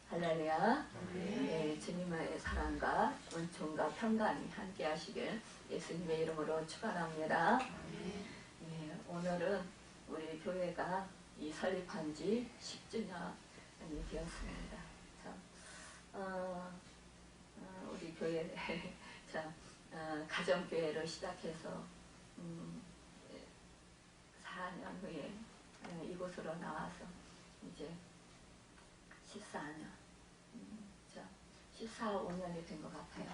할렐루야. 네, 주님의 사랑과 은총과 평강이 함께 하시길 예수님의 이름으로 축원합니다. 네, 오늘은 우리 교회가 이 설립한 지 10주년이 되었습니다. 참, 우리 교회 참, 가정교회로 시작해서 4년 후에 이곳으로 나와서 이제 14년 14, 5년이 된 것 같아요.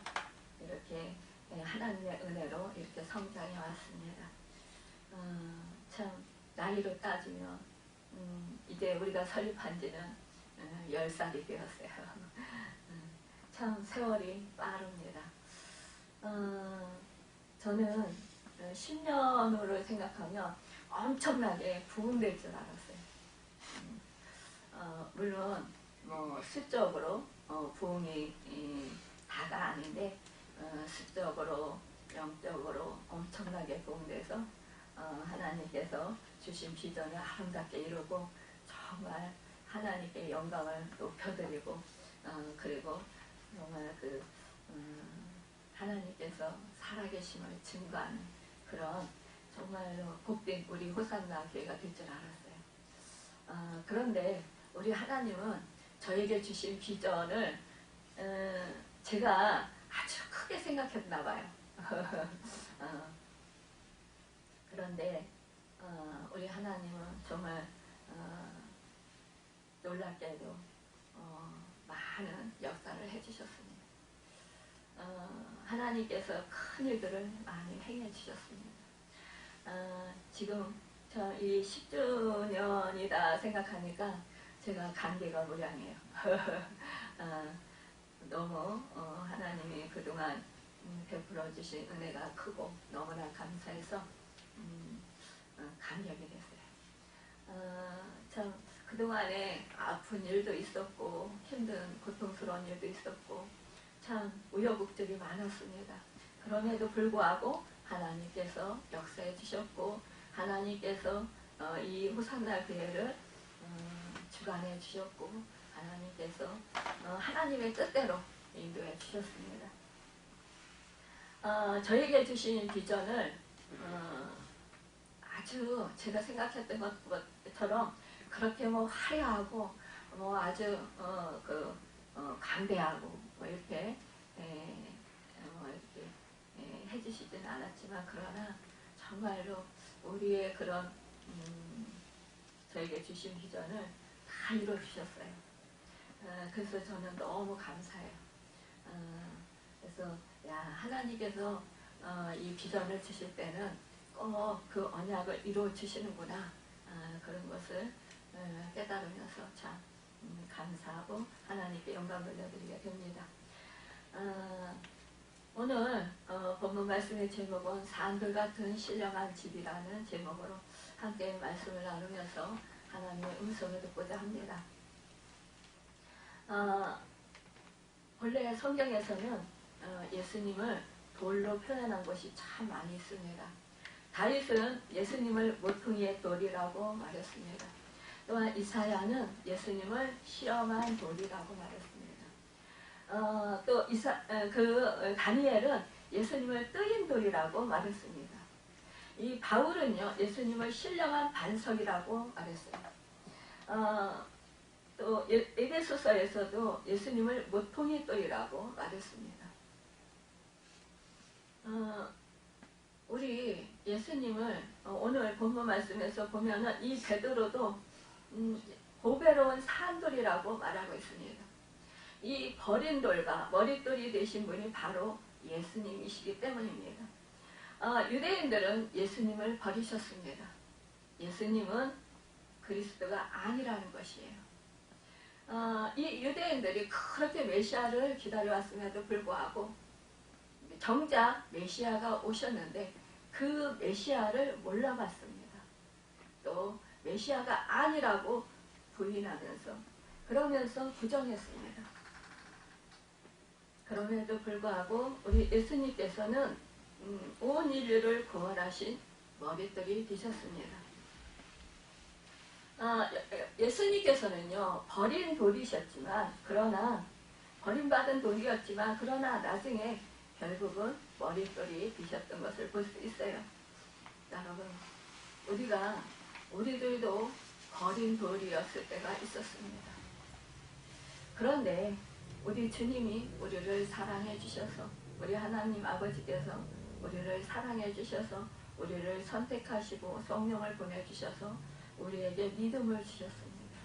이렇게 하나님의 은혜로 이렇게 성장해 왔습니다. 참 나이로 따지면 이제 우리가 설립한 지는 10살이 되었어요. 참 세월이 빠릅니다. 저는 10년으로 생각하면 엄청나게 부흥될 줄 알았어요. 물론 뭐 수적으로 부흥이 다가 아닌데 수적으로 영적으로 엄청나게 부흥돼서 하나님께서 주신 비전을 아름답게 이루고 정말 하나님께 영광을 높여드리고 그리고 정말 그 하나님께서 살아계심을 증거하는 그런 정말로 복된 우리 호산나 교회가 될 줄 알았어요. 그런데 우리 하나님은 저에게 주신 비전을 제가 아주 크게 생각했나 봐요. 그런데 우리 하나님은 정말 놀랍게도 많은 역사를 해주셨습니다. 하나님께서 큰 일들을 많이 행해 주셨습니다. 지금 저 이 10주년이다 생각하니까 제가 감개가 무량해요. 너무 하나님이 그동안 베풀어 주신 은혜가 크고 너무나 감사해서 감격이 됐어요. 참 그동안에 아픈 일도 있었고 힘든 고통스러운 일도 있었고 참 우여곡절이 많았습니다. 그럼에도 불구하고 하나님께서 역사해 주셨고 하나님께서 이 호산나 교회를 주관해 주셨고 하나님께서 하나님의 뜻대로 인도해 주셨습니다. 저에게 주신 비전을 아주 제가 생각했던 것처럼 그렇게 뭐 화려하고 뭐 아주 강대하고 뭐 이렇게 해주시지는 않았지만 그러나 정말로 우리의 그런 저에게 주신 비전을 다 이루어주셨어요. 그래서 저는 너무 감사해요. 그래서 하나님께서 이 비전을 주실 때는 꼭 그 언약을 이루어주시는구나 그런 것을 깨달으면서 참 감사하고 하나님께 영광 돌려드리게 됩니다. 오늘 본문 말씀의 제목은 산들같은 신령한 집이라는 제목으로 함께 말씀을 나누면서 하나님의 음성을 듣고자 합니다. 본래 성경에서는 예수님을 돌로 표현한 것이 참 많이 있습니다. 다윗은 예수님을 모퉁이의 돌이라고 말했습니다. 또한 이사야는 예수님을 시험한 돌이라고 말했습니다. 또 다니엘은 예수님을 뜨인 돌이라고 말했습니다. 이 바울은요 예수님을 신령한 반석이라고 말했어요. 또 에베소서에서도 예수님을 모퉁이 돌이라고 말했습니다. 우리 예수님을 오늘 본문 말씀에서 보면은 이 베드로도 보배로운 산돌이라고 말하고 있습니다. 이 버린 돌과 머릿돌이 되신 분이 바로 예수님이시기 때문입니다. 유대인들은 예수님을 버리셨습니다. 예수님은 그리스도가 아니라는 것이에요. 이 유대인들이 그렇게 메시아를 기다려왔음에도 불구하고 정작 메시아가 오셨는데 그 메시아를 몰라봤습니다. 또 메시아가 아니라고 부인하면서 그러면서 부정했습니다. 그럼에도 불구하고 우리 예수님께서는 온 인류를 구원하신 머릿돌이 되셨습니다. 예수님께서는요, 버린 돌이셨지만, 버림받은 돌이었지만, 그러나 나중에 결국은 머릿돌이 되셨던 것을 볼 수 있어요. 여러분, 우리들도 버린 돌이었을 때가 있었습니다. 그런데 우리 주님이 우리를 사랑해 주셔서, 우리 하나님 아버지께서 우리를 사랑해 주셔서 우리를 선택하시고 성령을 보내주셔서 우리에게 믿음을 주셨습니다.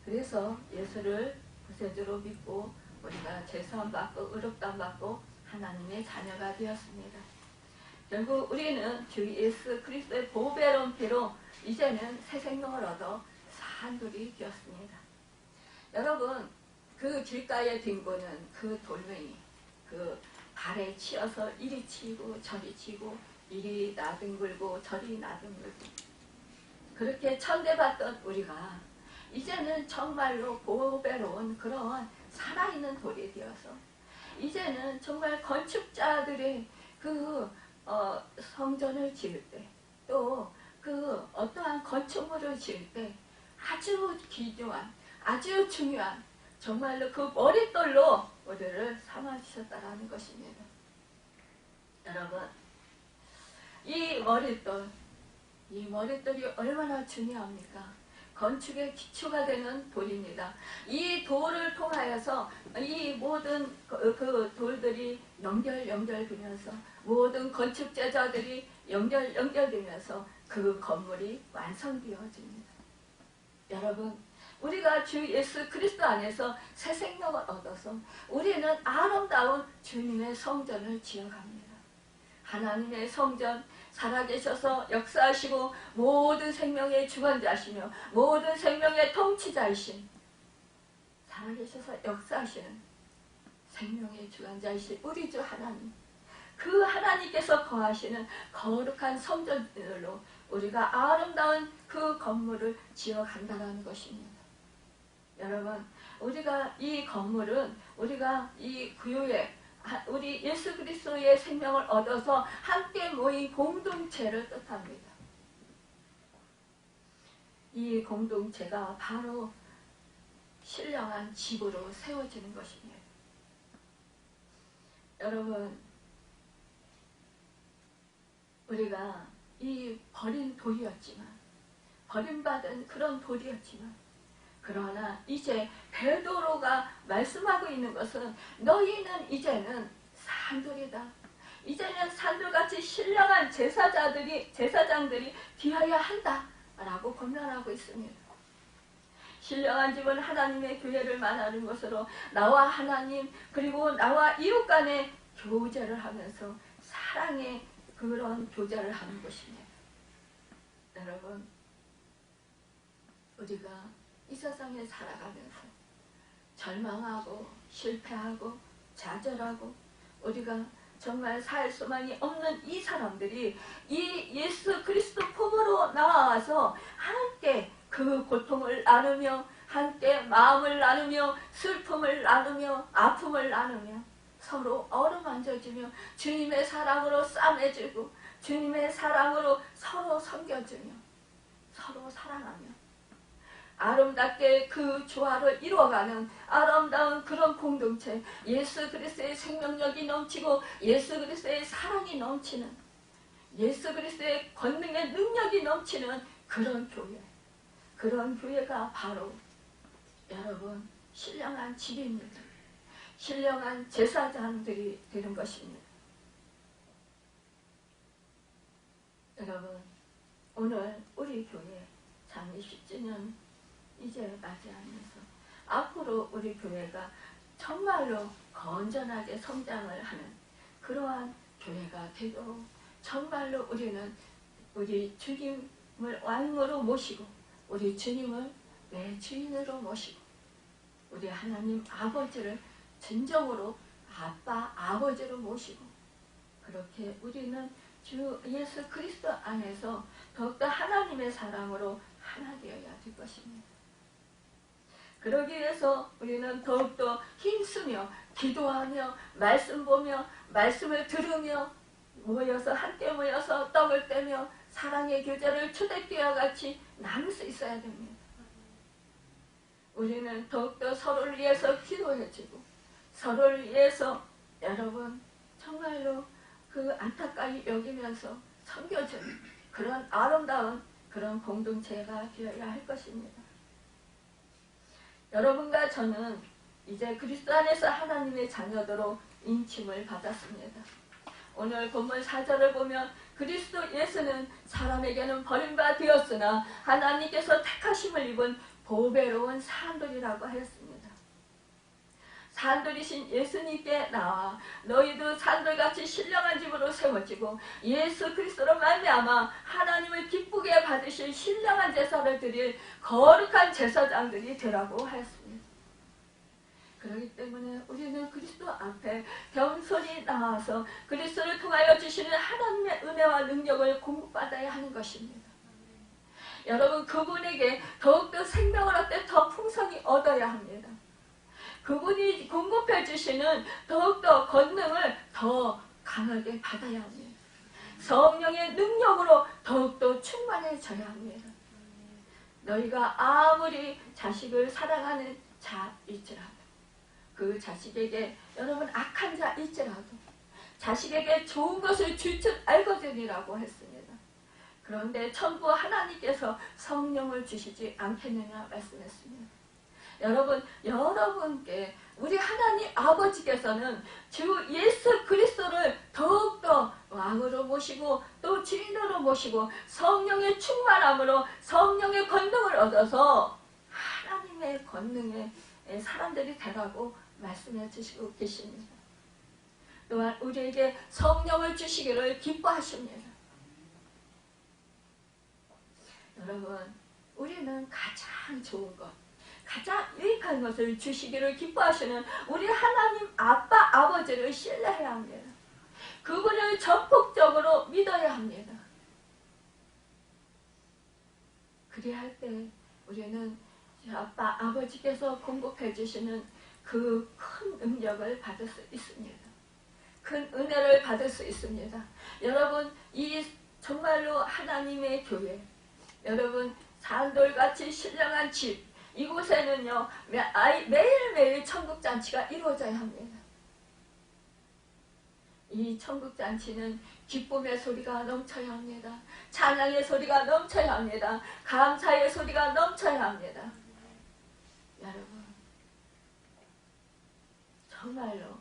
그래서 예수를 구세주로 믿고 우리가 죄사함 받고 의롭다함 받고 하나님의 자녀가 되었습니다. 결국 우리는 주 예수 그리스도의 보배로운 피로 이제는 새 생명을 얻어 산돌이 되었습니다. 여러분, 그 길가에 뒹구는 그 돌멩이, 그 발에 치여서 이리 치고 저리 치고 이리 나뒹굴고 저리 나뒹굴고 그렇게 천대받던 우리가 이제는 정말로 보배로운 그런 살아있는 돌이 되어서 이제는 정말 건축자들의 그 성전을 지을 때 또 그 어떠한 건축물을 지을 때 아주 귀중한 아주 중요한 정말로 그 머릿돌로 우리를 삼아주셨다라는 것입니다. 여러분, 이 머릿돌이 얼마나 중요합니까? 건축의 기초가 되는 돌입니다. 이 돌을 통하여서 이 모든 그 돌들이 연결되면서 모든 건축 제자들이 연결되면서 그 건물이 완성되어집니다. 여러분, 우리가 주 예수 그리스도 안에서 새 생명을 얻어서 우리는 아름다운 주님의 성전을 지어갑니다. 하나님의 성전, 살아계셔서 역사하시고 모든 생명의 주관자시며 모든 생명의 통치자이신 살아계셔서 역사하시는 생명의 주관자이신 우리 주 하나님, 그 하나님께서 거하시는 거룩한 성전으로 우리가 아름다운 그 건물을 지어간다는 것입니다. 여러분, 우리가 이 건물은 우리가 이 교회 우리 예수 그리스도의 생명을 얻어서 함께 모인 공동체를 뜻합니다. 이 공동체가 바로 신령한 집으로 세워지는 것입니다. 여러분, 우리가 이 버린 돌이었지만, 버림받은 그런 돌이었지만, 그러나 이제 베드로가 말씀하고 있는 것은 너희는 이제는 산돌이다. 이제는 산돌같이 신령한 제사장들이 되어야 한다 라고 권면하고 있습니다. 신령한 집은 하나님의 교회를 말하는 것으로 나와 하나님 그리고 나와 이웃 간의 교제를 하면서 사랑의 그런 교제를 하는 것입니다. 여러분, 우리가 이 세상에 살아가면서 절망하고 실패하고 좌절하고 우리가 정말 살 수만이 없는 이 사람들이 이 예수 그리스도 품으로 나와서 함께 그 고통을 나누며 함께 마음을 나누며 슬픔을 나누며 아픔을 나누며 서로 어루만져주며 주님의 사랑으로 싸매주고 주님의 사랑으로 서로 섬겨주며 서로 사랑하며 아름답게 그 조화를 이루어가는 아름다운 그런 공동체, 예수 그리스도의 생명력이 넘치고 예수 그리스도의 사랑이 넘치는 예수 그리스도의 권능의 능력이 넘치는 그런 교회, 그런 교회가 바로 여러분 신령한 집입니다. 신령한 제사장들이 되는 것입니다. 여러분, 오늘 우리 교회 장례 10주년 이제 맞이하면서 앞으로 우리 교회가 정말로 건전하게 성장을 하는 그러한 교회가 되도록 정말로 우리는 우리 주님을 왕으로 모시고 우리 주님을 내 주인으로 모시고 우리 하나님 아버지를 진정으로 아빠 아버지로 모시고 그렇게 우리는 주 예수 그리스도 안에서 더욱더 하나님의 사랑으로 하나 되어야 될 것입니다. 그러기 위해서 우리는 더욱더 힘쓰며 기도하며 말씀 보며 말씀을 들으며 모여서 함께 모여서 떡을 떼며 사랑의 교제를 초대교회와 같이 나눌 수 있어야 됩니다. 우리는 더욱더 서로를 위해서 기도해주고 서로를 위해서 여러분 정말로 그 안타까이 여기면서 섬겨주는 그런 아름다운 그런 공동체가 되어야 할 것입니다. 여러분과 저는 이제 그리스도 안에서 하나님의 자녀들로 인침을 받았습니다. 오늘 본문 4절을 보면 그리스도 예수는 사람에게는 버림바 되었으나 하나님께서 택하심을 입은 보배로운 산돌이라고 하였습니다. 산돌이신 예수님께 나와 너희도 산돌같이 신령한 집으로 세워지고 예수 그리스도로 말미암아 하나님을 기쁘게 받으실 신령한 제사를 드릴 거룩한 제사장들이 되라고 하였습니다. 그렇기 때문에 우리는 그리스도 앞에 겸손히 나와서 그리스도를 통하여 주시는 하나님의 은혜와 능력을 공급받아야 하는 것입니다. 여러분 그분에게 더욱더 생명을 얻되 더 풍성히 얻어야 합니다. 그분이 공급해 주시는 더욱더 권능을 더 강하게 받아야 합니다. 성령의 능력으로 더욱더 충만해져야 합니다. 너희가 아무리 자식을 사랑하는 자일지라도 그 자식에게 여러분 악한 자일지라도 자식에게 좋은 것을 줄 줄 알거든이라고 했습니다. 그런데 천부 하나님께서 성령을 주시지 않겠느냐 말씀했습니다. 여러분, 여러분께 우리 하나님 아버지께서는 주 예수 그리스도를 더욱더 왕으로 모시고 또 주인으로 모시고 성령의 충만함으로 성령의 권능을 얻어서 하나님의 권능의 사람들이 되라고 말씀해 주시고 계십니다. 또한 우리에게 성령을 주시기를 기뻐하십니다. 여러분, 우리는 가장 좋은 것, 가장 유익한 것을 주시기를 기뻐하시는 우리 하나님 아빠 아버지를 신뢰해야 합니다. 그분을 전폭적으로 믿어야 합니다. 그래야 할 때 우리는 아빠 아버지께서 공급해 주시는 그 큰 능력을 받을 수 있습니다. 큰 은혜를 받을 수 있습니다. 여러분 이 정말로 하나님의 교회, 여러분 산돌같이 신령한 집, 이곳에는요 매일매일 천국잔치가 이루어져야 합니다. 이 천국잔치는 기쁨의 소리가 넘쳐야 합니다. 찬양의 소리가 넘쳐야 합니다. 감사의 소리가 넘쳐야 합니다. 여러분 정말로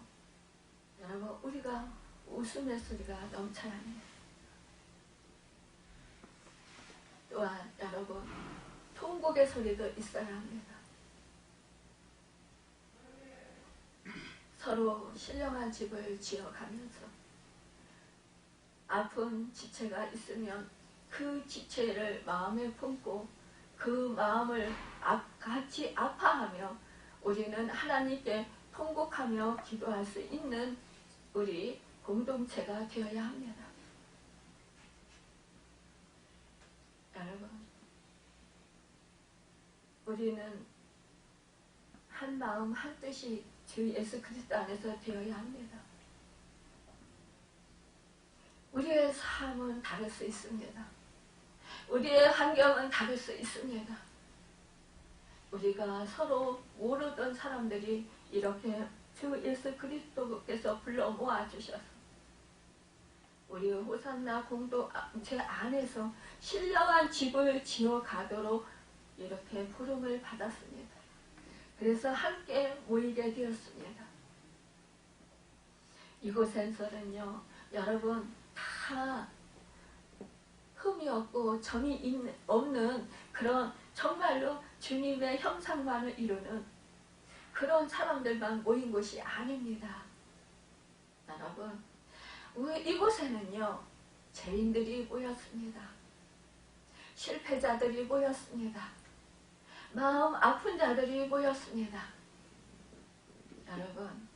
여러분 우리가 웃음의 소리가 넘쳐야 합니다. 또한 여러분 통곡의 소리도 있어야 합니다. 서로 신령한 집을 지어가면서 아픈 지체가 있으면 그 지체를 마음에 품고 그 마음을 같이 아파하며 우리는 하나님께 통곡하며 기도할 수 있는 우리 공동체가 되어야 합니다. 여러분 우리는 한 마음 한 뜻이 주 예수 그리스도 안에서 되어야 합니다. 우리의 삶은 다를 수 있습니다. 우리의 환경은 다를 수 있습니다. 우리가 서로 모르던 사람들이 이렇게 주 예수 그리스도께서 불러 모아주셔서 우리 호산나 공동체 안에서 신령한 집을 지어가도록 이렇게 부름을 받았습니다. 그래서 함께 모이게 되었습니다. 이곳에서는요 여러분 다 흠이 없고 점이 없는 그런 정말로 주님의 형상만을 이루는 그런 사람들만 모인 곳이 아닙니다. 여러분 이곳에는요 죄인들이 모였습니다. 실패자들이 모였습니다. 마음 아픈 자들이 모였습니다. 여러분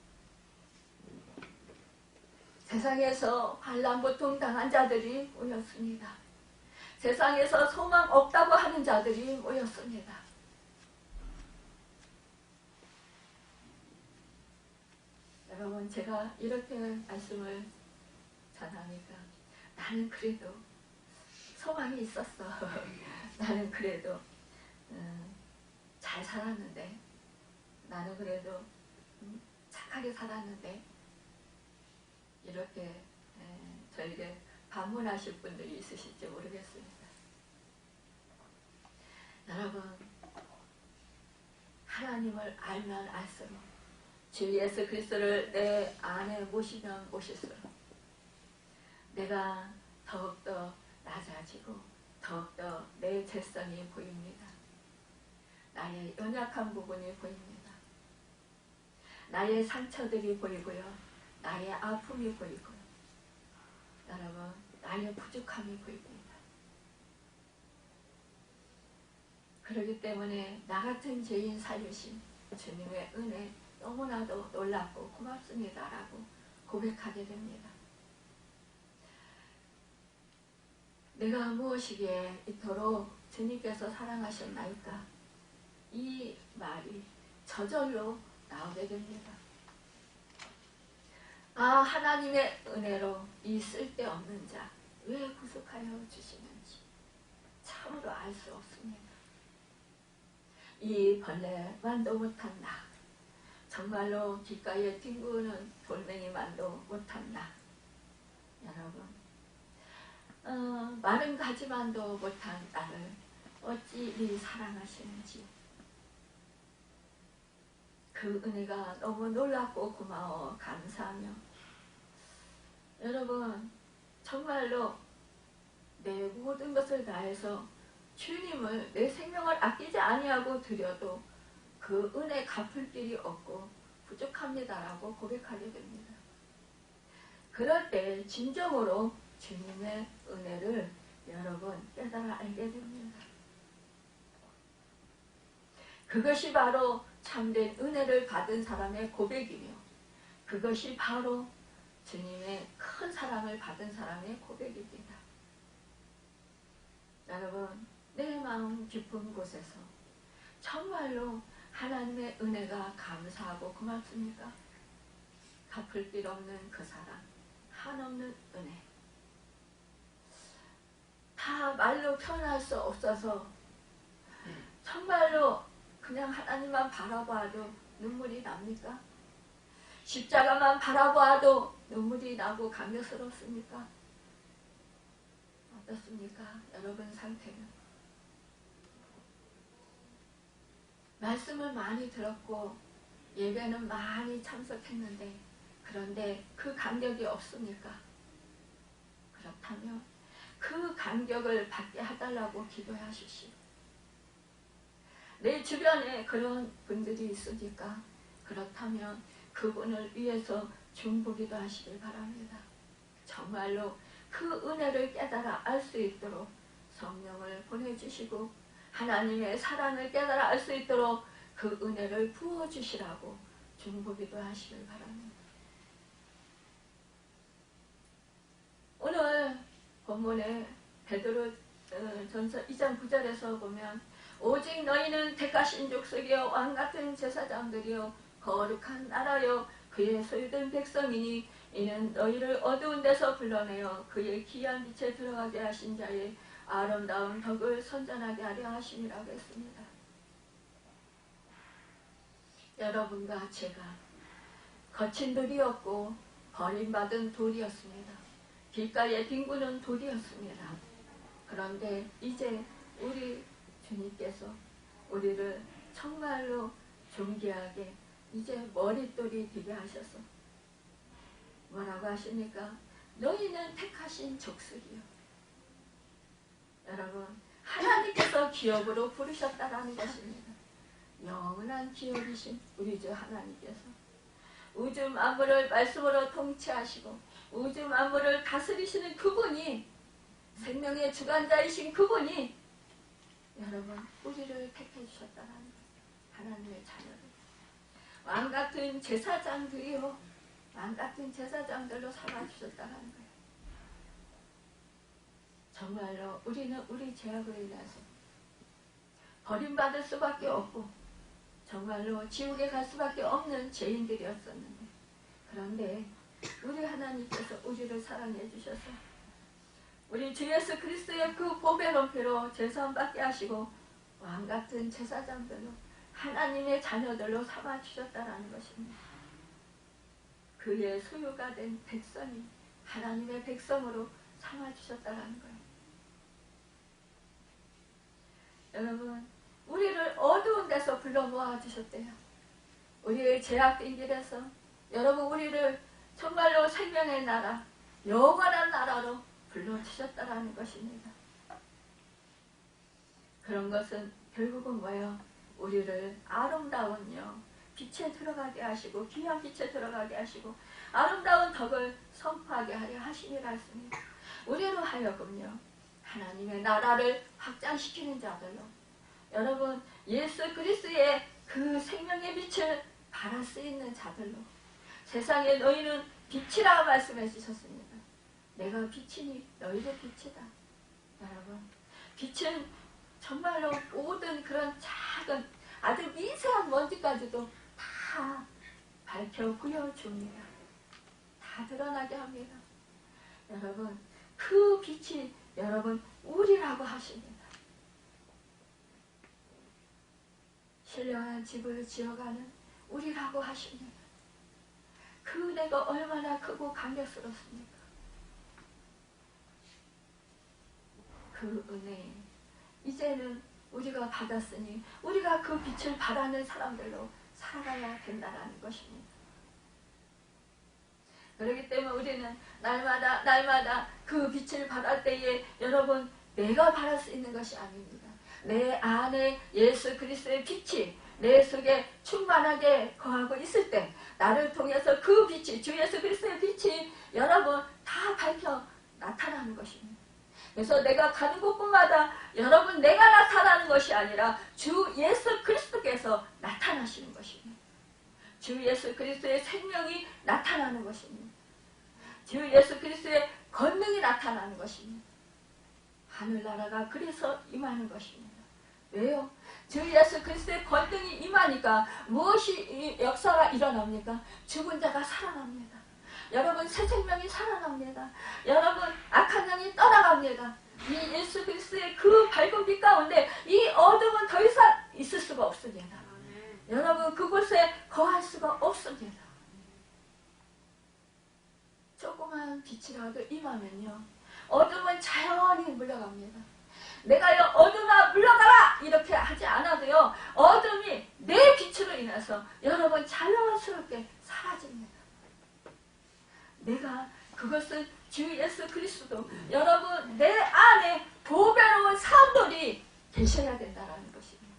세상에서 환난고통 당한 자들이 모였습니다. 세상에서 소망 없다고 하는 자들이 모였습니다. 여러분 제가 이렇게 말씀을 전하니까 나는 그래도 소망이 있었어. 나는 그래도 잘 살았는데, 나는 그래도 착하게 살았는데, 이렇게 저에게 반문하실 분들이 있으실지 모르겠습니다. 여러분, 하나님을 알면 알수록, 주 예수 그리스도를 내 안에 모시면 모실수록 내가 더욱더 낮아지고 더욱더 내 죄성이 보입니다. 나의 연약한 부분이 보입니다. 나의 상처들이 보이고요. 나의 아픔이 보이고요. 여러분, 나의 부족함이 보입니다. 그렇기 때문에 나 같은 죄인 살리신 주님의 은혜 너무나도 놀랍고 고맙습니다라고 고백하게 됩니다. 내가 무엇이기에 이토록 주님께서 사랑하셨나이까? 이 말이 저절로 나오게 됩니다. 아, 하나님의 은혜로 이 쓸데없는 자 왜 구속하여 주시는지 참으로 알 수 없습니다. 이 벌레만도 못한 나, 정말로 귓가에 뒹구는 돌멩이만도 못한 나, 여러분, 마른 가지만도 못한 나를 어찌 이리 사랑하시는지, 그 은혜가 너무 놀랍고 고마워 감사하며, 여러분 정말로 내 모든 것을 다해서 주님을 내 생명을 아끼지 아니하고 드려도 그 은혜 갚을 길이 없고 부족합니다라고 고백하게 됩니다. 그럴 때 진정으로 주님의 은혜를 여러분 깨달아 알게 됩니다. 그것이 바로 참된 은혜를 받은 사람의 고백이며, 그것이 바로 주님의 큰 사랑을 받은 사람의 고백입니다. 여러분, 내 마음 깊은 곳에서 정말로 하나님의 은혜가 감사하고 고맙습니까? 갚을 길 없는 그 사랑, 한없는 은혜, 다 말로 표현할 수 없어서 정말로 그냥 하나님만 바라봐도 눈물이 납니까? 십자가만 바라봐도 눈물이 나고 감격스럽습니까? 어떻습니까? 여러분 상태는? 말씀을 많이 들었고 예배는 많이 참석했는데, 그런데 그 감격이 없습니까? 그렇다면 그 감격을 받게 해달라고 기도하십시오. 내 주변에 그런 분들이 있으니까 그렇다면 그분을 위해서 중보기도 하시길 바랍니다. 정말로 그 은혜를 깨달아 알 수 있도록 성령을 보내주시고 하나님의 사랑을 깨달아 알 수 있도록 그 은혜를 부어주시라고 중보기도 하시길 바랍니다. 오늘 본문에 베드로 전서 2장 9절에서 보면, 오직 너희는 택하신 족속이요 왕같은 제사장들이요 거룩한 나라요 그의 소유된 백성이니 이는 너희를 어두운 데서 불러내어 그의 귀한 빛에 들어가게 하신 자의 아름다운 덕을 선전하게 하려 하심이라고 했습니다. 여러분과 제가 거친 돌이었고 버림받은 돌이었습니다. 길가에 뒹구는 돌이었습니다. 그런데 이제 우리 주님께서 우리를 정말로 존귀하게 이제 머릿돌이 되게 하셔서 뭐라고 하십니까? 너희는 택하신 족속이요. 여러분, 하나님께서 기업으로 부르셨다라는 것입니다. 영원한 기업이신 우리 주 하나님께서 우주 만물을 말씀으로 통치하시고 우주 만물을 다스리시는 그분이, 생명의 주관자이신 그분이 여러분 우리를 택해 주셨다라는 거예요. 하나님의 자녀를 왕같은 제사장들이요, 왕같은 제사장들로 삼아주셨다라는 거예요. 정말로 우리는 우리 죄악으로 인해서 버림받을 수밖에 없고 정말로 지옥에 갈 수밖에 없는 죄인들이었었는데, 그런데 우리 하나님께서 우리를 사랑해 주셔서 우리 주 예수 그리스도의 그 보배로패로 죄사함 받게 하시고 왕같은 제사장들로 하나님의 자녀들로 삼아주셨다라는 것입니다. 그의 소유가 된 백성이 하나님의 백성으로 삼아주셨다라는 거예요. 여러분, 우리를 어두운 데서 불러 모아주셨대요. 우리의 죄악된 길에서 여러분 우리를 정말로 생명의 나라, 영원한 나라로 불러주셨다라는 것입니다. 그런 것은 결국은 뭐예요? 우리를 아름다운요 빛에 들어가게 하시고 귀한 빛에 들어가게 하시고 아름다운 덕을 선포하게 하려 하심이라 했습니다. 우리로 하여금요 하나님의 나라를 확장시키는 자들로 여러분 예수 그리스도의 그 생명의 빛을 발할 수 있는 자들로 세상에 너희는 빛이라 말씀해 주셨습니다. 내가 빛이니 너희도 빛이다. 여러분 빛은 정말로 모든 그런 작은 아주 미세한 먼지까지도 다 밝혀 보여줍니다. 다 드러나게 합니다. 여러분 그 빛이 여러분 우리라고 하십니다. 신령한 집을 지어가는 우리라고 하십니다. 그 은혜가 얼마나 크고 감격스럽습니까? 그 은혜 이제는 우리가 받았으니 우리가 그 빛을 바라는 사람들로 살아가야 된다는 것입니다. 그렇기 때문에 우리는 날마다 그 빛을 발할 때에 여러분 내가 발할 수 있는 것이 아닙니다. 내 안에 예수 그리스도의 빛이 내 속에 충만하게 거하고 있을 때 나를 통해서 그 빛이 주 예수 그리스도의 빛이 여러분 다 밝혀 나타나는 것입니다. 그래서 내가 가는 곳곳마다 여러분 내가 나타나는 것이 아니라 주 예수 그리스도께서 나타나시는 것입니다. 주 예수 그리스도의 생명이 나타나는 것입니다. 주 예수 그리스도의 권능이 나타나는 것입니다. 하늘나라가 그래서 임하는 것입니다. 왜요? 주 예수 그리스도의 권능이 임하니까 무엇이 역사가 일어납니까? 죽은 자가 살아납니다. 여러분 새 생명이 살아납니다. 여러분 악한 영이 떠나갑니다. 이 예수 그리스도의 그 밝은 빛 가운데 이 어둠은 더 이상 있을 수가 없습니다. 여러분 그곳에 거할 수가 없습니다. 조그만 빛이라도 임하면요 어둠은 자연히 물러갑니다. 내가 어둠아 물러가라 이렇게 하지 않아도요 어둠이 내 빛으로 인해서 여러분 자연스럽게 사라집니다. 내가 그것은 주 예수 그리스도 여러분 내 안에 보배로운 사람들이 계셔야 된다는 것입니다.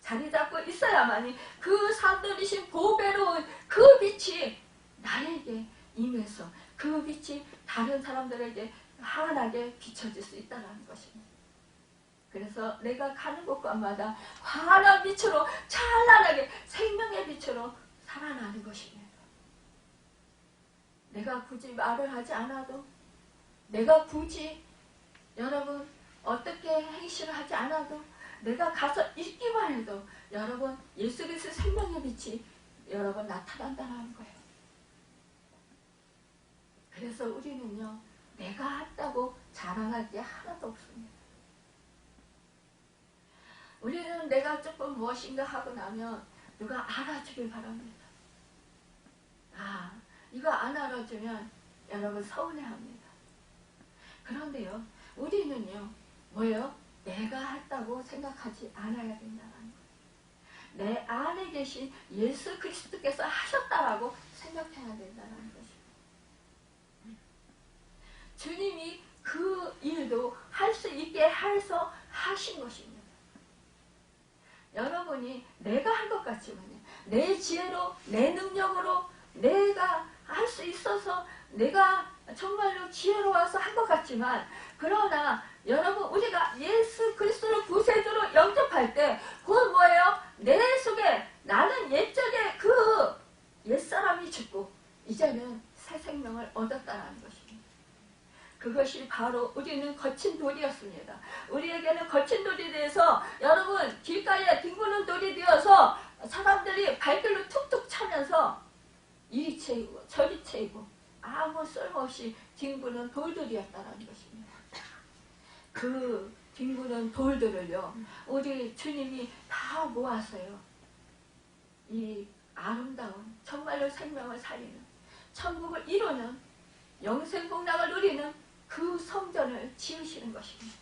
자리 잡고 있어야만이 그 사람들이신 보배로운 그 빛이 나에게 임해서 그 빛이 다른 사람들에게 환하게 비춰질 수 있다는 것입니다. 그래서 내가 가는 곳마다 환한 빛으로 찬란하게 생명의 빛으로 살아나는 것입니다. 내가 굳이 말을 하지 않아도 내가 굳이 여러분 어떻게 행실을 하지 않아도 내가 가서 있기만 해도 여러분 예수 그리스도의 생명의 빛이 여러분 나타난다는 거예요. 그래서 우리는요 내가 했다고 자랑할 게 하나도 없습니다. 우리는 내가 조금 무엇인가 하고 나면 누가 알아주길 바랍니다. 아 이거 안 알아주면 여러분 서운해합니다. 그런데요 우리는요 뭐예요? 내가 했다고 생각하지 않아야 된다는 거예요. 내 안에 계신 예수 그리스도께서 하셨다라고 생각해야 된다는 것입니다. 주님이 그 일도 할 수 있게 해서 하신 것입니다. 여러분이 내가 한 것 같지만요 내 지혜로 내 능력으로 내가 할 수 있어서 내가 정말로 지혜로워서 한 것 같지만 그러나 여러분 우리가 예수 그리스도를 구세주로 영접할 때 그건 뭐예요? 내 속에 나는 옛적에 그 옛사람이 죽고 이제는 새 생명을 얻었다는 것입니다. 그것이 바로 우리는 거친 돌이었습니다. 우리에게는 거친 돌이 되어서 여러분 길가에 뒹구는 돌이 되어서 사람들이 발길로 툭툭 차면서 이리 채이고 저리 채이고 아무 쓸모없이 뒹구는 돌들이었다는 것입니다. 그 뒹구는 돌들을요 우리 주님이 다 모았어요. 이 아름다운 정말로 생명을 살리는 천국을 이루는 영생복락을 누리는 그 성전을 지으시는 것입니다.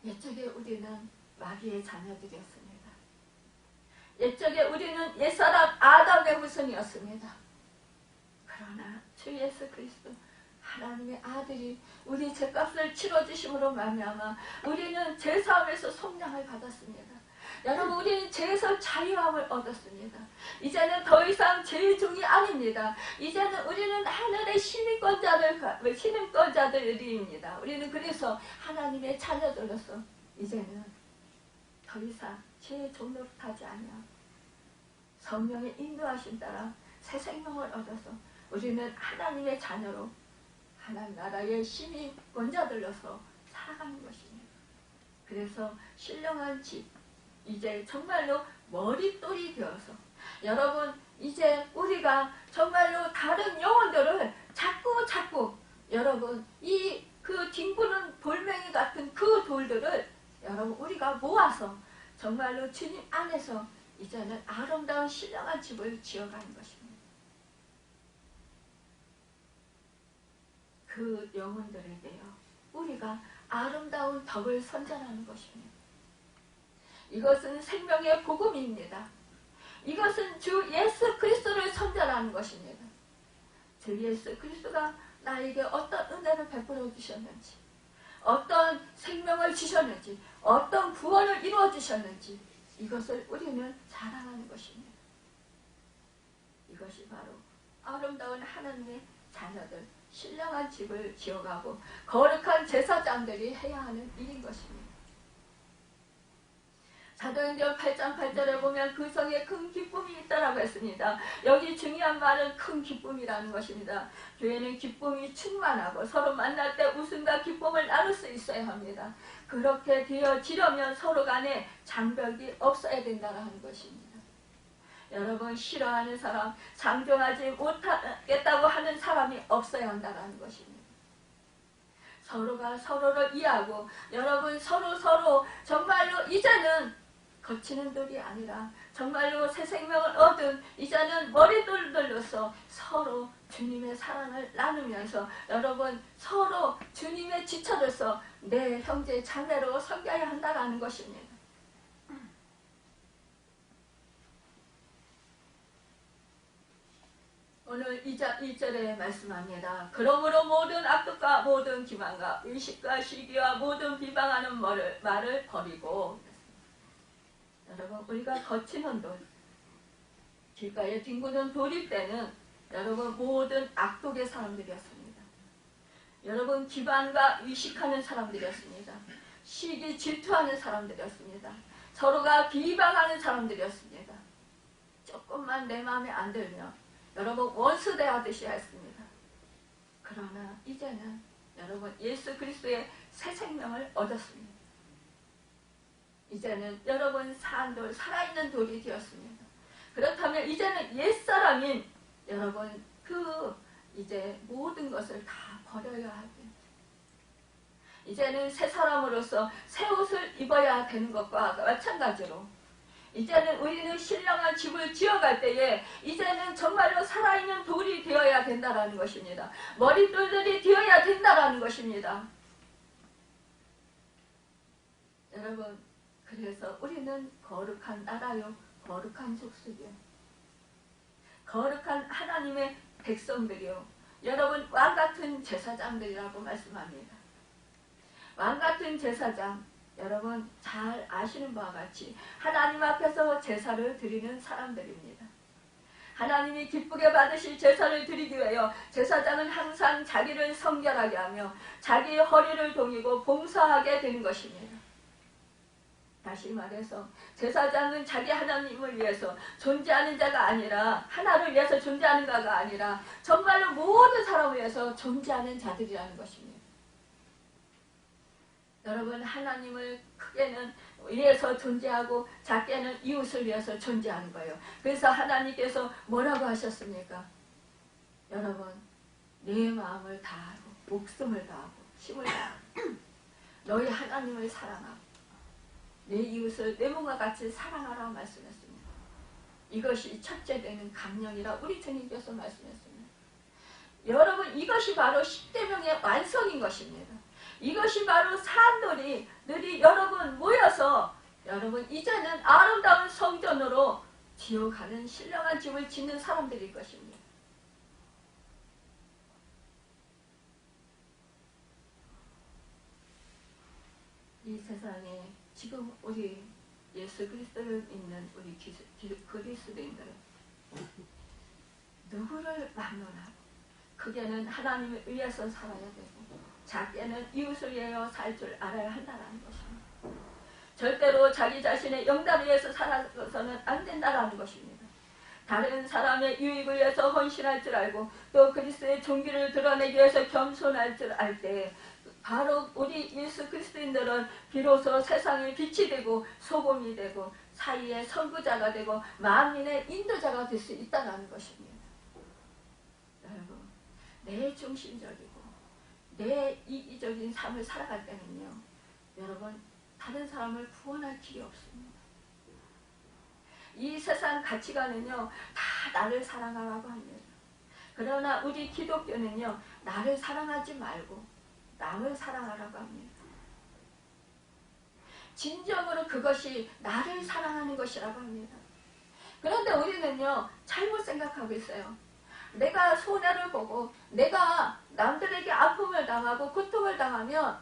옛적에 우리는 마귀의 자녀들이었습니다. 옛적에 우리는 옛사람 아담의 후손이었습니다. 그러나 주 예수 그리스도 하나님의 아들이 우리 죄값을 치러주심으로 말미암아 우리는 죄사함에서 속량을 받았습니다. 여러분, 우리는 죄에서 자유함을 얻었습니다. 이제는 더 이상 죄의 종이 아닙니다. 이제는 우리는 하늘의 신임권자들입니다. 우리는 그래서 하나님의 자녀들로서 이제는 더 이상 죄의 종으로 타지 아니하고 성령의 인도하심 따라 새 생명을 얻어서 우리는 하나님의 자녀로 하나님 나라의 신임권자들로서 살아가는 것입니다. 그래서 신령한 집, 이제 정말로 머릿돌이 되어서 여러분, 이제 우리가 정말로 다른 영혼들을 자꾸 여러분 그 뒹구는 돌멩이 같은 그 돌들을 여러분 우리가 모아서 정말로 주님 안에서 이제는 아름다운 신령한 집을 지어가는 것입니다. 그 영혼들에게요 우리가 아름다운 덕을 선전하는 것입니다. 이것은 생명의 복음입니다. 이것은 주 예수 그리스도를 선전하는 것입니다. 주 예수 그리스도가 나에게 어떤 은혜를 베풀어 주셨는지, 어떤 생명을 주셨는지, 어떤 구원을 이루어 주셨는지 이것을 우리는 자랑하는 것입니다. 이것이 바로 아름다운 하나님의 자녀들, 신령한 집을 지어가고 거룩한 제사장들이 해야 하는 일인 것입니다. 사도행전 8장 8절에 보면 그 성에 큰 기쁨이 있다라고 했습니다. 여기 중요한 말은 큰 기쁨이라는 것입니다. 교회는 기쁨이 충만하고 서로 만날 때 웃음과 기쁨을 나눌 수 있어야 합니다. 그렇게 되어지려면 서로 간에 장벽이 없어야 된다는 것입니다. 여러분, 싫어하는 사람, 상종하지 못하겠다고 하는 사람이 없어야 한다는 것입니다. 서로가 서로를 이해하고 여러분 서로 정말로 이제는 거치는 돌이 아니라 정말로 새 생명을 얻은 이제는 머릿돌들로서 서로 주님의 사랑을 나누면서 여러분 서로 주님의 지체로서 내 형제 자매로 섬겨야 한다는 것입니다. 오늘 2절에 말씀합니다. 그러므로 모든 악독과 모든 기만과 의식과 시기와 모든 비방하는 말을 버리고, 여러분 우리가 거치는 돌, 길가에 뒹구는 돌일 때는 여러분 모든 악독의 사람들이었습니다. 여러분 기만과 의식하는 사람들이었습니다. 시기 질투하는 사람들이었습니다. 서로가 비방하는 사람들이었습니다. 조금만 내 마음에 안 들면 여러분 원수 대하듯이 했습니다. 그러나 이제는 여러분 예수 그리스도의 새 생명을 얻었습니다. 이제는 여러분 산 돌, 살아있는 돌이 되었습니다. 그렇다면 이제는 옛사람인 여러분 이제 모든 것을 다 버려야 합니다. 이제는 새 사람으로서 새 옷을 입어야 되는 것과 마찬가지로 이제는 우리는 신령한 집을 지어갈 때에 이제는 정말로 살아있는 돌이 되어야 된다는 것입니다. 머릿돌들이 되어야 된다는 것입니다. 여러분, 그래서 우리는 거룩한 나라요, 거룩한 족속이요, 거룩한 하나님의 백성들이요, 여러분 왕같은 제사장들이라고 말씀합니다. 왕같은 제사장, 여러분 잘 아시는 바와 같이 하나님 앞에서 제사를 드리는 사람들입니다. 하나님이 기쁘게 받으실 제사를 드리기 위하여 제사장은 항상 자기를 성결하게 하며 자기의 허리를 동이고 봉사하게 되는 것입니다. 다시 말해서 제사장은 자기 하나님을 위해서 존재하는 자가 아니라, 하나를 위해서 존재하는 자가 아니라 정말로 모든 사람을 위해서 존재하는 자들이라는 것입니다. 여러분, 하나님을 크게는 위해서 존재하고 작게는 이웃을 위해서 존재하는 거예요. 그래서 하나님께서 뭐라고 하셨습니까? 여러분, 내 마음을 다하고 목숨을 다하고 힘을 다하고 너희 하나님을 사랑하고 내 이웃을 내 몸과 같이 사랑하라 말씀했습니다. 이것이 첫째 되는 강령이라 우리 주님께서 말씀했습니다. 여러분, 이것이 바로 십계명의 완성인 것입니다. 이것이 바로 사람들이 여러분 모여서 여러분 이제는 아름다운 성전으로 지어가는 신령한 집을 짓는 사람들일 것입니다. 이 세상에 지금 우리 예수 그리스도를 믿는 우리 그리스도인들은 누구를 막론하고 크게는 하나님을 위해서 살아야 되고 작게는 이웃을 위하여 살 줄 알아야 한다는 것입니다. 절대로 자기 자신의 영달을 위해서 살아서는 안 된다는 것입니다. 다른 사람의 유익을 위해서 헌신할 줄 알고 또 그리스도의 종기를 드러내기 위해서 겸손할 줄 알 때 바로 우리 예수 그리스도인들은 비로소 세상의 빛이 되고 소금이 되고 사이의 선구자가 되고 만민의 인도자가 될 수 있다는 것입니다. 여러분, 내 중심적이고 내 이기적인 삶을 살아갈 때는요, 여러분 다른 사람을 구원할 길이 없습니다. 이 세상 가치관은요 다 나를 사랑하라고 합니다. 그러나 우리 기독교는요 나를 사랑하지 말고 남을 사랑하라고 합니다. 진정으로 그것이 나를 사랑하는 것이라고 합니다. 그런데 우리는요 잘못 생각하고 있어요. 내가 손해를 보고 내가 남들에게 아픔을 당하고 고통을 당하면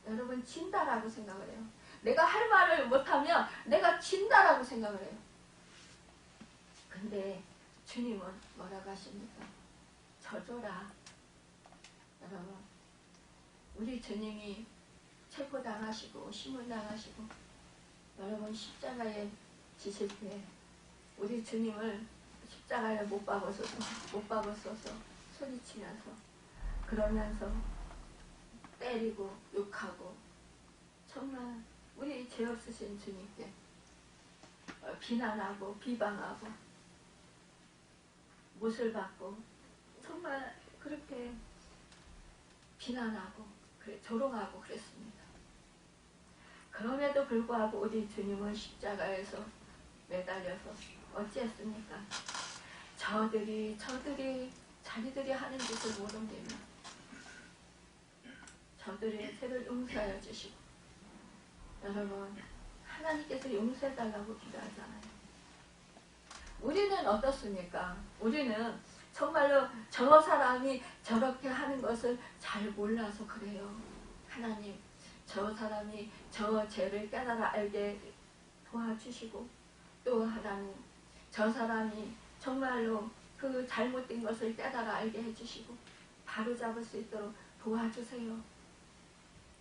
여러분 진다라고 생각을 해요. 내가 할 말을 못하면 내가 진다라고 생각을 해요. 근데 주님은 뭐라고 하십니까? 져줘라. 여러분, 우리 주님이 체포당하시고 신문당하시고 여러분 십자가에 지실 때 우리 주님을 십자가에 못 박았어서 소리치면서 그러면서 때리고 욕하고 정말 우리 죄 없으신 주님께 비난하고 비방하고 못을 받고 정말 그렇게 비난하고 조롱하고 그랬습니다. 그럼에도 불구하고 우리 주님은 십자가에서 매달려서 어찌했습니까? 저들이 자기들이 하는 짓을 모릅니다. 저들의 죄를 용서하여 주시고 여러분 하나님께서 용서해달라고 기도하잖아요. 우리는 어떻습니까? 우리는 정말로 저 사람이 저렇게 하는 것을 잘 몰라서 그래요. 하나님, 저 사람이 저 죄를 깨달아 알게 도와주시고 또 하나님, 저 사람이 정말로 그 잘못된 것을 깨달아 알게 해주시고 바로잡을 수 있도록 도와주세요.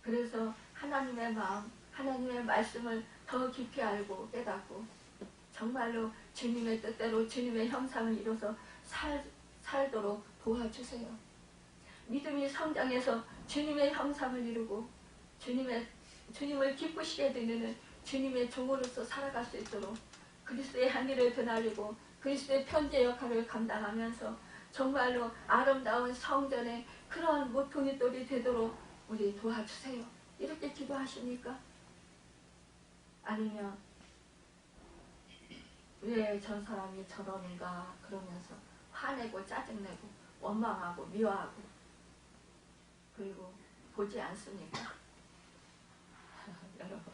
그래서 하나님의 마음, 하나님의 말씀을 더 깊이 알고 깨닫고 정말로 주님의 뜻대로 주님의 형상을 이뤄서 살도록 도와주세요. 믿음이 성장해서 주님의 형상을 이루고 주님을 기쁘시게 되는 주님의 종으로서 살아갈 수 있도록 그리스도의 향기를 드날리고 그리스도의 편지의 역할을 감당하면서 정말로 아름다운 성전의 그런 모퉁이 돌이 되도록 우리 도와주세요. 이렇게 기도하십니까? 아니면 왜 저 사람이 저러는가 그러면서 화내고 짜증내고 원망하고 미워하고 그리고 보지 않습니까? 여러분,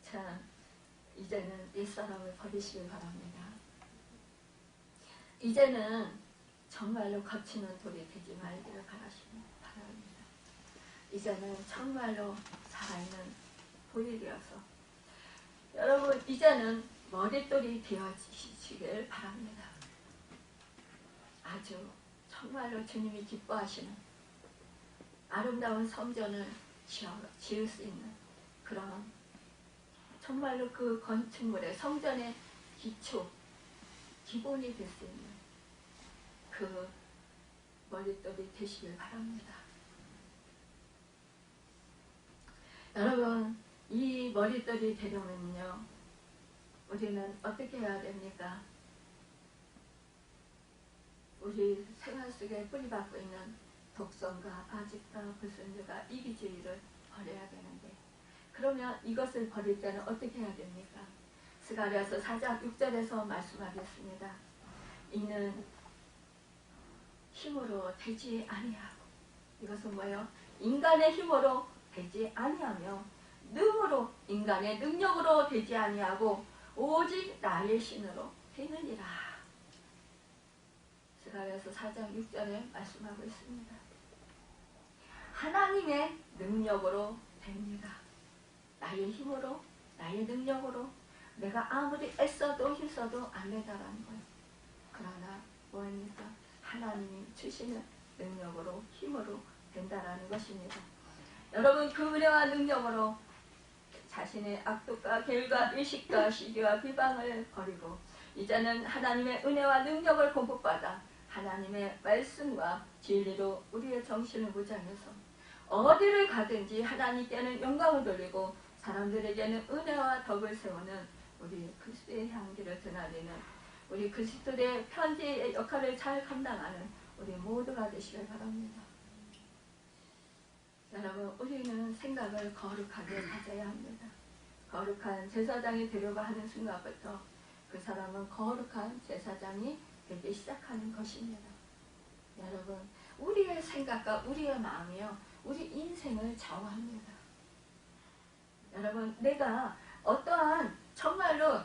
참 이제는 옛사람을 버리시길 바랍니다. 이제는 정말로 거치는 돌이 되지 말기를 바랍니다. 이제는 정말로 살아있는 돌이 되어서 여러분 이제는 머릿돌이 되어지시길 바랍니다. 아주 정말로 주님이 기뻐하시는 아름다운 성전을 지을 수 있는 그런 정말로 그 건축물의 성전의 기초, 기본이 될 수 있는 그 머릿돌이 되시길 바랍니다. 여러분, 이 머릿돌이 되려면요, 우리는 어떻게 해야 됩니까? 우리 생활 속에 뿌리박고 있는 독성과 아집과 불순종과 이기주의를 버려야 되는데 그러면 이것을 버릴 때는 어떻게 해야 됩니까? 스가랴서 4장 6절에서 말씀하겠습니다. 이는 힘으로 되지 아니하고, 이것은 뭐예요? 인간의 힘으로 되지 아니하며 능으로, 인간의 능력으로 되지 아니하고 오직 나의 신으로 되느니라. 스가랴서 4장 6절에 말씀하고 있습니다. 하나님의 능력으로 됩니다. 나의 힘으로, 나의 능력으로 내가 아무리 애써도 힘써도 안 된다라는 거예요. 그러나 뭐입니까? 하나님이 주시는 능력으로, 힘으로 된다라는 것입니다. 여러분, 그 은혜와 능력으로 자신의 악독과 괴일과 의식과 시기와 비방을 버리고 이제는 하나님의 은혜와 능력을 공급받아 하나님의 말씀과 진리로 우리의 정신을 무장해서 어디를 가든지 하나님께는 영광을 돌리고 사람들에게는 은혜와 덕을 세우는 우리 그리스도의 향기를 드나드리는 우리 그리스도의 편지의 역할을 잘 감당하는 우리 모두가 되시길 바랍니다. 여러분, 우리는 생각을 거룩하게 가져야 합니다. 거룩한 제사장이 되려고 하는 순간부터 그 사람은 거룩한 제사장이 되기 시작하는 것입니다. 여러분, 우리의 생각과 우리의 마음이요, 우리 인생을 좌우합니다. 여러분, 내가 어떠한 정말로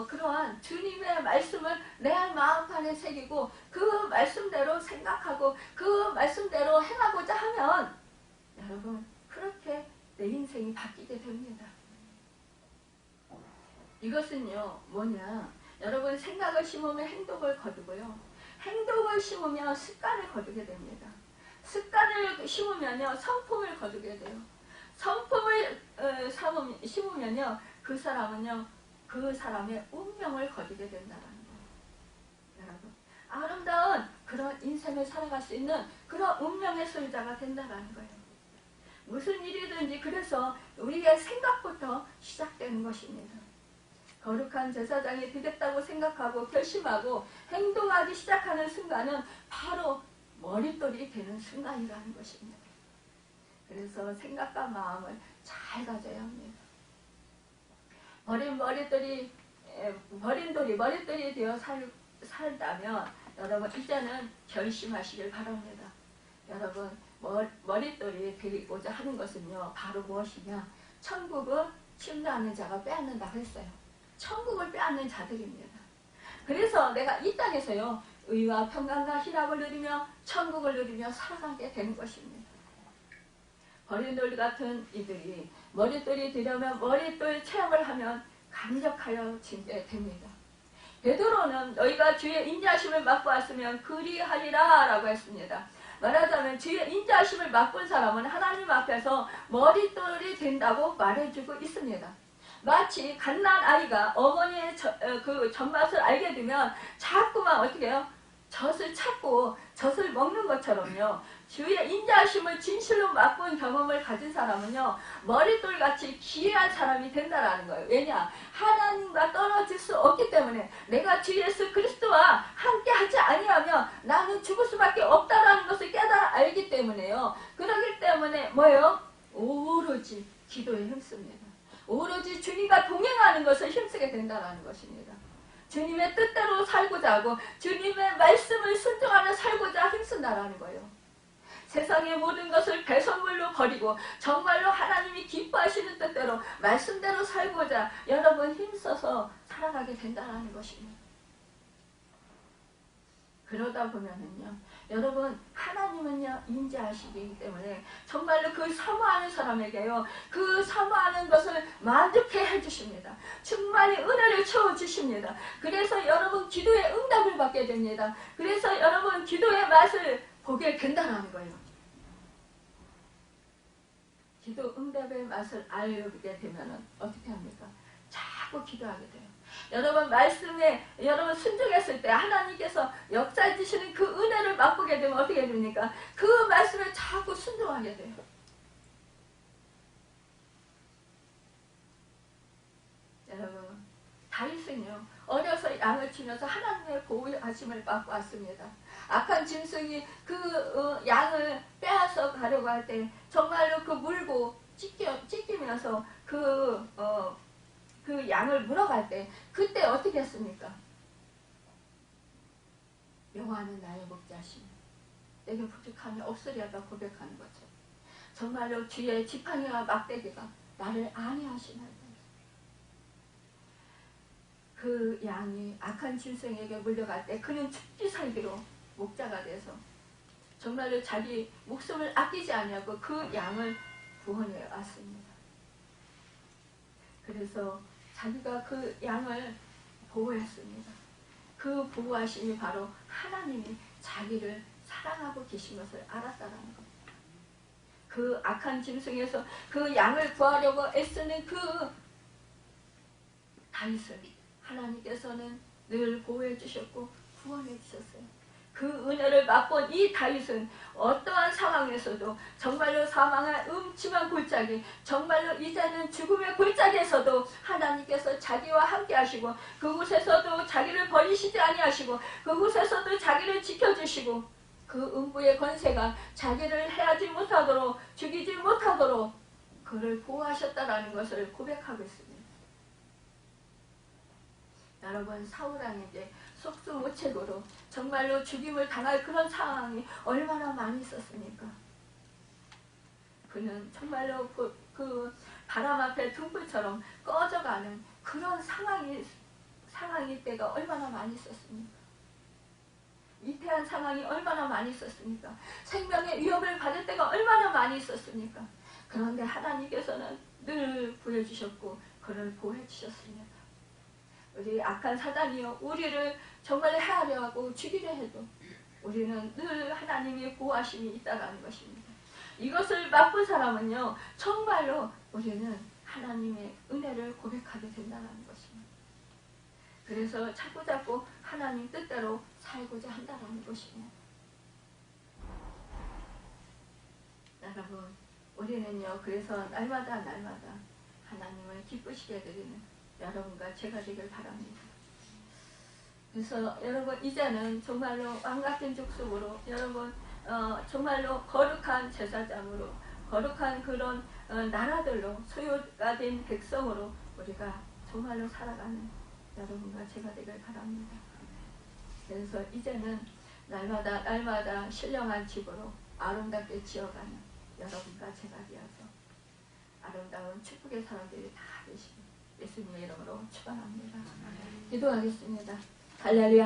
그러한 주님의 말씀을 내 마음판에 새기고 그 말씀대로 생각하고 그 말씀대로 행하고자 하면 여러분, 그렇게 내 인생이 바뀌게 됩니다. 이것은요, 뭐냐, 여러분, 생각을 심으면 행동을 거두고요, 행동을 심으면 습관을 거두게 됩니다. 습관을 심으면요, 성품을 거두게 돼요. 성품을 심으면요, 그 사람은요, 그 사람의 운명을 거두게 된다는 거예요. 여러분, 아름다운 그런 인생을 살아갈 수 있는 그런 운명의 소유자가 된다는 거예요. 무슨 일이든지 그래서 우리의 생각부터 시작되는 것입니다. 거룩한 제사장이 되겠다고 생각하고 결심하고 행동하기 시작하는 순간은 바로 머릿돌이 되는 순간이라는 것입니다. 그래서 생각과 마음을 잘 가져야 합니다. 버린 머릿돌이 되어 살다면 여러분, 이제는 결심하시길 바랍니다. 여러분, 머릿돌이 되고자 하는 것은요, 바로 무엇이냐, 천국을 침노하는 자가 빼앗는다고 했어요. 천국을 빼앗는 자들입니다. 그래서 내가 이 땅에서요, 의와 평강과 희락을 누리며 천국을 누리며 살아가게 되는 것입니다. 버린 돌 같은 이들이 머릿돌이 되려면 머릿돌 체험을 하면 강력하여 지게 됩니다. 베드로는 너희가 주의 인자하심을 맛보았으면 그리하리라 라고 했습니다. 말하자면 주의 인자하심을 맛본 사람은 하나님 앞에서 머릿돌이 된다고 말해주고 있습니다. 마치 갓난 아이가 어머니의 그 젖맛을 알게 되면 자꾸만 어떻게 해요? 젖을 찾고 젖을 먹는 것처럼요, 주의 인자하심을 진실로 맛본 경험을 가진 사람은요, 머릿돌같이 기이한 사람이 된다라는 거예요. 왜냐? 하나님과 떨어질 수 없기 때문에 내가 주 예수 그리스도와 함께 하지 아니하면 나는 죽을 수밖에 없다라는 것을 깨달아 알기 때문에요. 그러기 때문에 뭐예요? 오로지 기도에 힘씁니다. 오로지 주님과 동행하는 것을 힘쓰게 된다는 것입니다. 주님의 뜻대로 살고자 하고 주님의 말씀을 순종하며 살고자 힘쓴다라는 거예요. 세상의 모든 것을 배선물로 버리고 정말로 하나님이 기뻐하시는 뜻대로 말씀대로 살고자 여러분 힘써서 살아가게 된다는 것입니다. 그러다 보면은요, 여러분, 하나님은요, 인자하시기 때문에 정말로 그 사모하는 사람에게요, 그 사모하는 것을 만족해 해주십니다. 충만히 은혜를 채워주십니다. 그래서 여러분 기도의 응답을 받게 됩니다. 그래서 여러분 기도의 맛을 보게 된다는 거예요. 기도 응답의 맛을 알게 되면 어떻게 합니까? 자꾸 기도하게 돼요. 여러분 말씀에 여러분 순종했을 때 하나님께서 역사해 주시는 그 은혜를 맛보게 되면 어떻게 됩니까? 그 말씀을 자꾸 순종하게 돼요. 여러분, 다윗은요, 어려서 양을 치면서 하나님의 보호하심을 받고 왔습니다. 악한 짐승이 그 양을 빼앗아 가려고 할 때 정말로 그 물고 찢기면서 그 양을 물어갈 때 그때 어떻게 했습니까? 여호와는 나의 목자시니 내게 부족함이 없으리하다 고백하는 것처럼 정말로 주의 지팡이와 막대기가 나를 안위하시나이다. 그 양이 악한 짐승에게 물려갈 때 그는 죽기 살기로 목자가 돼서 정말로 자기 목숨을 아끼지 아니하고 그 양을 구원해 왔습니다. 그래서 자기가 그 양을 보호했습니다. 그 보호하심이 바로 하나님이 자기를 사랑하고 계신 것을 알았다라는 겁니다. 그 악한 짐승에서 그 양을 구하려고 애쓰는 그 다윗을 하나님께서는 늘 보호해 주셨고 구원해 주셨어요. 그 은혜를 맛본 이 다윗은 어떠한 상황에서도 정말로 사망한 음침한 골짜기, 정말로 이제는 죽음의 골짜기에서도 하나님께서 자기와 함께 하시고 그곳에서도 자기를 버리시지 아니하시고 그곳에서도 자기를 지켜주시고 그 음부의 권세가 자기를 해하지 못하도록 죽이지 못하도록 그를 보호하셨다라는 것을 고백하고 있습니다. 여러분, 사울왕에게 속수무책으로 정말로 죽임을 당할 그런 상황이 얼마나 많이 있었습니까? 그는 정말로 그 바람 앞에 등불처럼 꺼져가는 그런 상황일 때가 얼마나 많이 있었습니까? 위태한 상황이 얼마나 많이 있었습니까? 생명의 위협을 받을 때가 얼마나 많이 있었습니까? 그런데 하나님께서는 늘 보여주셨고 그를 보호해 주셨습니다. 우리 악한 사단이요 우리를 정말 해하려 하고 죽이려 해도 우리는 늘 하나님의 보호하심이 있다는 것입니다. 이것을 맛본 사람은요 정말로 우리는 하나님의 은혜를 고백하게 된다는 것입니다. 그래서 자꾸자꾸 하나님 뜻대로 살고자 한다는 것입니다. 여러분, 우리는요 그래서 날마다 하나님을 기쁘시게 드리는 여러분과 제가 되길 바랍니다. 그래서 여러분 이제는 정말로 왕같은 족속으로 여러분 정말로 거룩한 제사장으로 거룩한 그런 나라들로 소유가 된 백성으로 우리가 정말로 살아가는 여러분과 제가 되길 바랍니다. 그래서 이제는 날마다 신령한 집으로 아름답게 지어가는 여러분과 제가 되어서 아름다운 축복의 사람들이 다 되시고 예수님의 이름으로 축원합니다. 기도하겠습니다. 할렐루야.